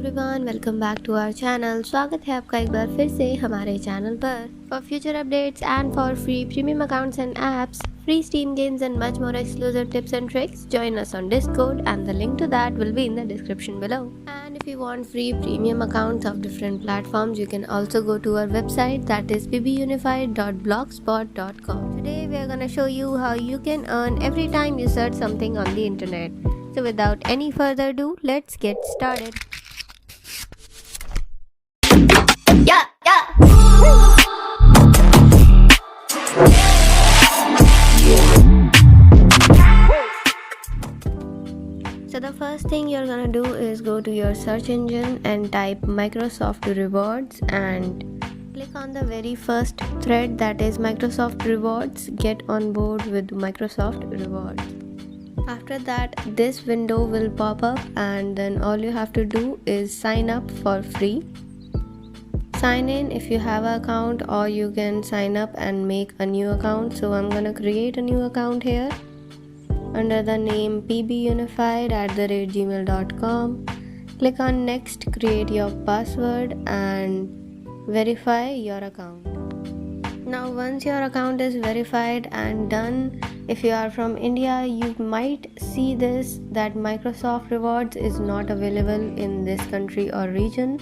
Everyone, welcome back to our channel. स्वागत है आपका एक बार फिर से हमारे चैनल पर। For future updates and for free premium accounts and apps, free Steam games and much more exclusive tips and tricks, join us on Discord and the link to that will be in the description below. And if you want free premium accounts of different platforms, you can also go to our website, that is pbunified.blogspot.com. Today we are going to show you how you can earn every time you search something on the internet. So without any further ado, let's get started. So the first thing you're gonna do is go to your search engine and type Microsoft Rewards and click on the very first thread, that is Microsoft Rewards. Get on board with Microsoft Rewards. After that, this window will pop up and then all you have to do is sign up for free. Sign in if you have an account, or you can sign up and make a new account. So I'm gonna create a new account here under the name pbunified@gmail.com. Click on next, create your password and verify your account. Now once your account is verified and done, if you are from India, you might see this that Microsoft Rewards is not available in this country or region.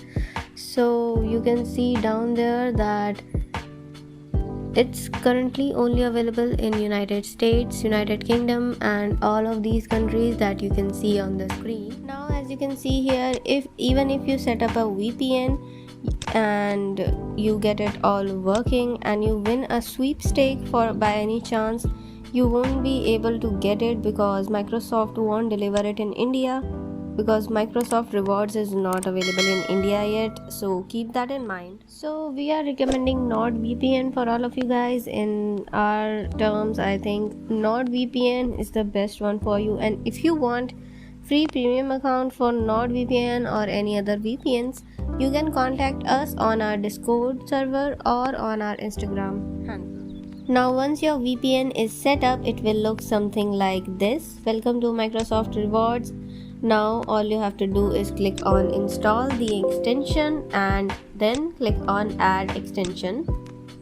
So you can see down there that it's currently only available in United States, United Kingdom and all of these countries that you can see on the screen. Now as you can see here, even if you set up a VPN and you get it all working and you win a sweepstake for by any chance, you won't be able to get it because Microsoft won't deliver it in India, because Microsoft Rewards is not available in India yet, so keep that in mind. So we are recommending NordVPN for all of you guys. In our terms, I think NordVPN is the best one for you, and if you want free premium account for NordVPN or any other VPNs, you can contact us on our Discord server or on our Instagram handle. Now once your VPN is set up, it will look something like this. Welcome to Microsoft Rewards. Now all you have to do is click on install the extension and then click on add extension,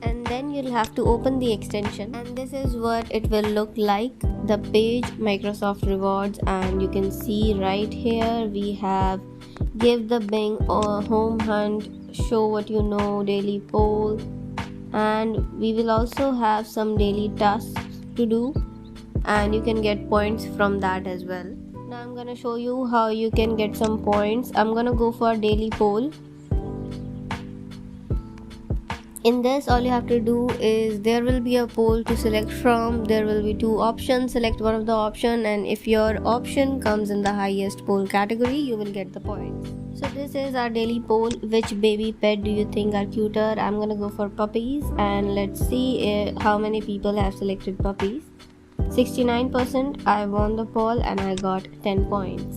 and then you'll have to open the extension, and this is what it will look like, the page Microsoft Rewards. And you can see right here we have give the Bing home hunt, show what you know, daily poll, and we will also have some daily tasks to do, and you can get points from that as well. Now I'm gonna show you how you can get some points. I'm gonna go for daily poll. In this, all you have to do is there will be a poll to select from. There will be two options. Select one of the option, and if your option comes in the highest poll category, you will get the points. So this is our daily poll. Which baby pet do you think are cuter? I'm gonna go for puppies, and let's see how many people have selected puppies. 69%. I won the poll and I got 10 points.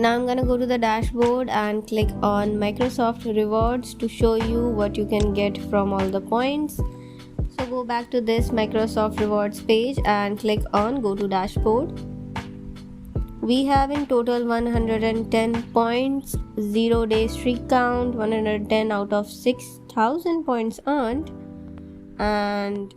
Now I'm gonna go to the dashboard and click on Microsoft Rewards to show you what you can get from all the points. So go back to this Microsoft Rewards page and click on go to dashboard. We have in total 110 points, 0-day streak count, 110 out of 6,000 points earned, and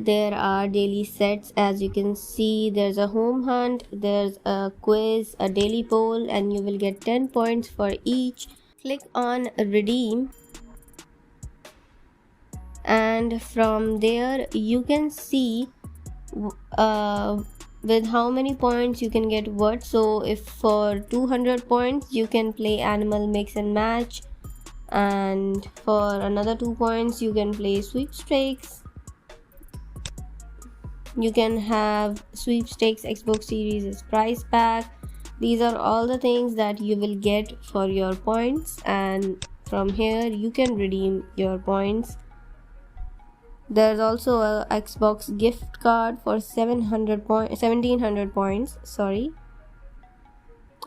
there are daily sets. As you can see, there's a home hunt, there's a quiz, a daily poll, and you will get 10 points for each. Click on redeem, and from there you can see with how many points you can get what. So if for 200 points you can play animal mix and match, and for another 2 points you can play sweepstakes. You can have sweepstakes, Xbox Series prize pack. These are all the things that you will get for your points, and from here you can redeem your points. There's also a Xbox gift card for 1700 points,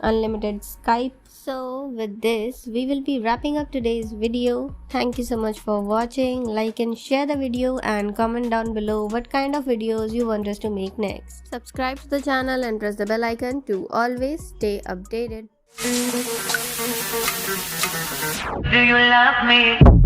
unlimited Skype. So with this, we will be wrapping up today's video. Thank you so much for watching. Like and share the video and comment down below what kind of videos you want us to make next. Subscribe to the channel and press the bell icon to always stay updated. Do you love me?